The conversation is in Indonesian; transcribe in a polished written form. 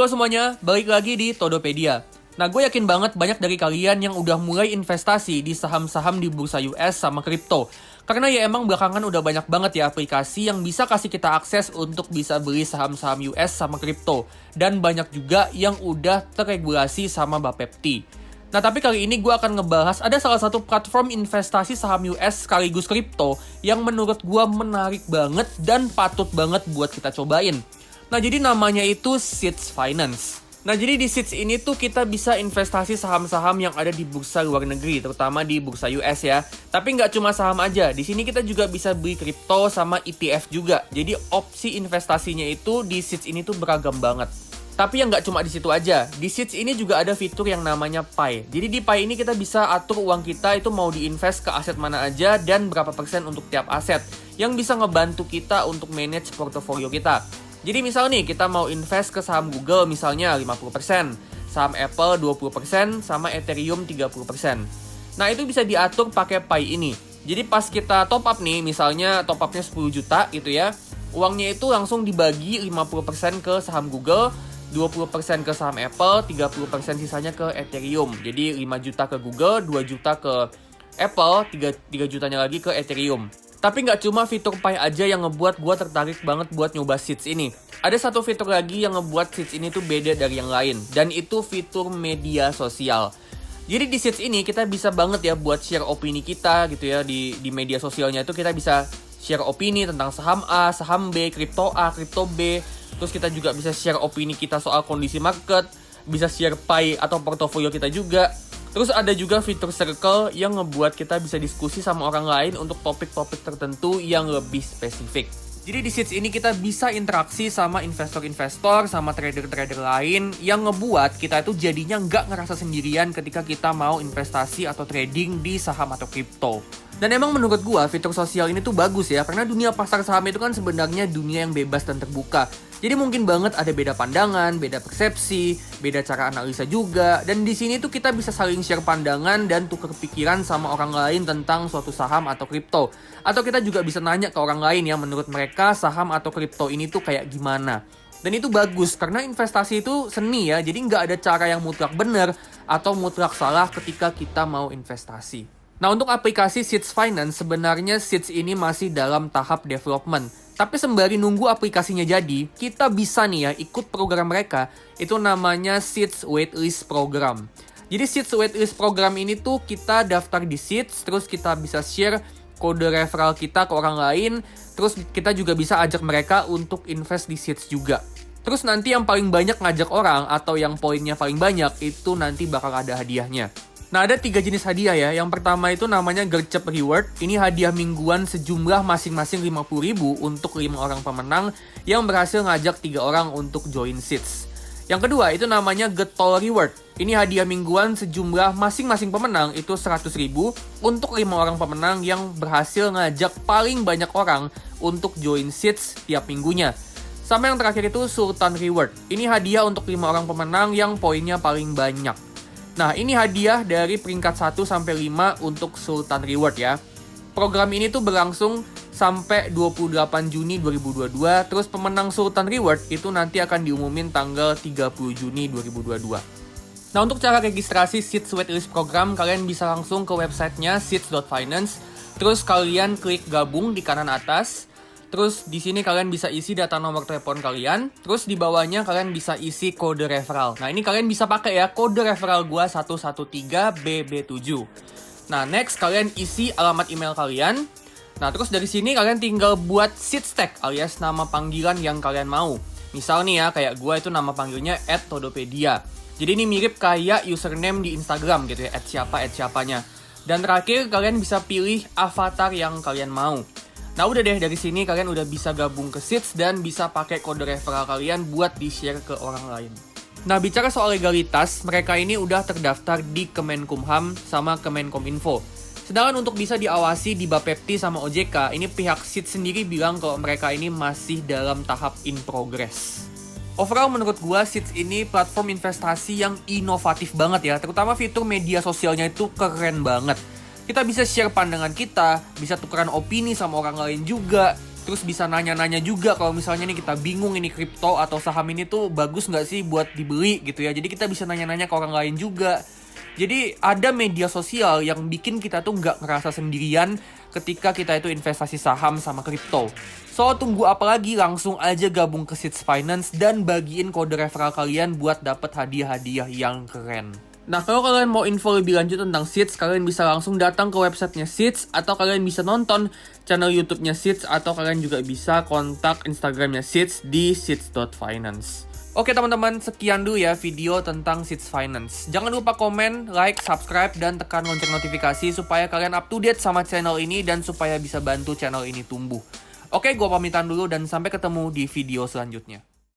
Halo semuanya, balik lagi di Todopedia. Nah, gue yakin banget banyak dari kalian yang udah mulai investasi di saham-saham di bursa US sama kripto. Karena ya emang belakangan udah banyak banget ya aplikasi yang bisa kasih kita akses untuk bisa beli saham-saham US sama kripto. Dan banyak juga yang udah terregulasi sama Bapepti. Nah, tapi kali ini gue akan ngebahas ada salah satu platform investasi saham US sekaligus kripto yang menurut gue menarik banget dan patut banget buat kita cobain. Nah, jadi namanya itu Seeds Finance. Nah, jadi di Seeds ini tuh kita bisa investasi saham-saham yang ada di bursa luar negeri, terutama di bursa US ya. Tapi nggak cuma saham aja, di sini kita juga bisa beli kripto sama ETF juga. Jadi opsi investasinya itu di Seeds ini tuh beragam banget. Tapi yang nggak cuma di situ aja, di Seeds ini juga ada fitur yang namanya Pi. Jadi di Pi ini kita bisa atur uang kita itu mau diinvest ke aset mana aja dan berapa persen untuk tiap aset, yang bisa ngebantu kita untuk manage portofolio kita. Jadi misal nih kita mau invest ke saham Google misalnya 50%, saham Apple 20%, sama Ethereum 30%. Nah, itu bisa diatur pakai Pi ini. Jadi pas kita top up nih, misalnya top upnya 10 juta gitu ya, uangnya itu langsung dibagi 50% ke saham Google, 20% ke saham Apple, 30% sisanya ke Ethereum. Jadi 5 juta ke Google, 2 juta ke Apple, 3 jutanya lagi ke Ethereum. Tapi nggak cuma fitur Pi aja yang ngebuat gue tertarik banget buat nyoba Seeds ini. Ada satu fitur lagi yang ngebuat Seeds ini tuh beda dari yang lain. Dan itu fitur media sosial. Jadi di Seeds ini kita bisa banget ya buat share opini kita gitu ya. Di media sosialnya itu kita bisa share opini tentang saham A, saham B, kripto A, kripto B. Terus kita juga bisa share opini kita soal kondisi market. Bisa share Pi atau portofolio kita juga. Terus ada juga fitur circle yang ngebuat kita bisa diskusi sama orang lain untuk topik-topik tertentu yang lebih spesifik. Jadi di Seeds ini kita bisa interaksi sama investor-investor, sama trader-trader lain yang ngebuat kita itu jadinya nggak ngerasa sendirian ketika kita mau investasi atau trading di saham atau kripto. Dan emang menurut gua fitur sosial ini tuh bagus ya, karena dunia pasar saham itu kan sebenarnya dunia yang bebas dan terbuka. Jadi mungkin banget ada beda pandangan, beda persepsi, beda cara analisa juga. Dan di sini tuh kita bisa saling share pandangan dan tukar pikiran sama orang lain tentang suatu saham atau kripto. Atau kita juga bisa nanya ke orang lain yang menurut mereka saham atau kripto ini tuh kayak gimana. Dan itu bagus karena investasi itu seni ya. Jadi nggak ada cara yang mutlak benar atau mutlak salah ketika kita mau investasi. Nah, untuk aplikasi Seeds Finance, sebenarnya Seeds ini masih dalam tahap development. Tapi sembari nunggu aplikasinya jadi, kita bisa nih ya ikut program mereka. Itu namanya Seeds Waitlist Program. Jadi Seeds Waitlist Program ini tuh kita daftar di Seeds, terus kita bisa share kode referral kita ke orang lain, terus kita juga bisa ajak mereka untuk invest di Seeds juga. Terus nanti yang paling banyak ngajak orang atau yang poinnya paling banyak itu nanti bakal ada hadiahnya. Nah, ada 3 jenis hadiah ya. Yang pertama itu namanya Gercep Reward. Ini hadiah mingguan sejumlah masing-masing 50.000 untuk 5 orang pemenang yang berhasil ngajak 3 orang untuk join Seeds. Yang kedua itu namanya Getol Reward. Ini hadiah mingguan sejumlah masing-masing pemenang itu 100.000 untuk 5 orang pemenang yang berhasil ngajak paling banyak orang untuk join Seeds tiap minggunya. Sama yang terakhir itu Sultan Reward. Ini hadiah untuk 5 orang pemenang yang poinnya paling banyak. Nah, ini hadiah dari peringkat 1 sampai 5 untuk Sultan Reward ya. Program ini tuh berlangsung sampai 28 Juni 2022. Terus pemenang Sultan Reward itu nanti akan diumumin tanggal 30 Juni 2022. Nah, untuk cara registrasi Seeds Waitlist Program, kalian bisa langsung ke websitenya seeds.finance. Terus kalian klik gabung di kanan atas. Terus di sini kalian bisa isi data nomor telepon kalian. Terus di bawahnya kalian bisa isi kode referral. Nah, ini kalian bisa pakai ya kode referral gua 113BB7. Nah, next kalian isi alamat email kalian. Nah, terus dari sini kalian tinggal buat seeds tag alias nama panggilan yang kalian mau. Misal nih ya, kayak gua itu nama panggilnya @todopedia. Jadi ini mirip kayak username di Instagram gitu ya, @siapanya. Dan terakhir kalian bisa pilih avatar yang kalian mau. Nah, udah deh, dari sini kalian udah bisa gabung ke Seeds dan bisa pakai kode referral kalian buat di-share ke orang lain. Nah, bicara soal legalitas, mereka ini udah terdaftar di Kemenkumham sama Kemenkominfo. Sedangkan untuk bisa diawasi di Bapepti sama OJK, ini pihak Seeds sendiri bilang kalau mereka ini masih dalam tahap in progress. Overall menurut gua Seeds ini platform investasi yang inovatif banget ya, terutama fitur media sosialnya itu keren banget. Kita bisa share pandangan kita, bisa tukeran opini sama orang lain juga. Terus bisa nanya-nanya juga kalau misalnya nih kita bingung ini kripto atau saham ini tuh bagus nggak sih buat dibeli gitu ya. Jadi kita bisa nanya-nanya ke orang lain juga. Jadi ada media sosial yang bikin kita tuh nggak ngerasa sendirian ketika kita itu investasi saham sama kripto. So, tunggu apa lagi? Langsung aja gabung ke Seeds Finance dan bagiin kode referral kalian buat dapet hadiah-hadiah yang keren. Nah, kalau kalian mau info lebih lanjut tentang Seeds, kalian bisa langsung datang ke websitenya Seeds, atau kalian bisa nonton channel YouTube-nya Seeds, atau kalian juga bisa kontak Instagramnya Seeds di seeds.finance. Oke teman-teman, sekian dulu ya video tentang Seeds Finance. Jangan lupa komen, like, subscribe, dan tekan lonceng notifikasi supaya kalian up to date sama channel ini dan supaya bisa bantu channel ini tumbuh. Oke, gue pamitan dulu dan sampai ketemu di video selanjutnya.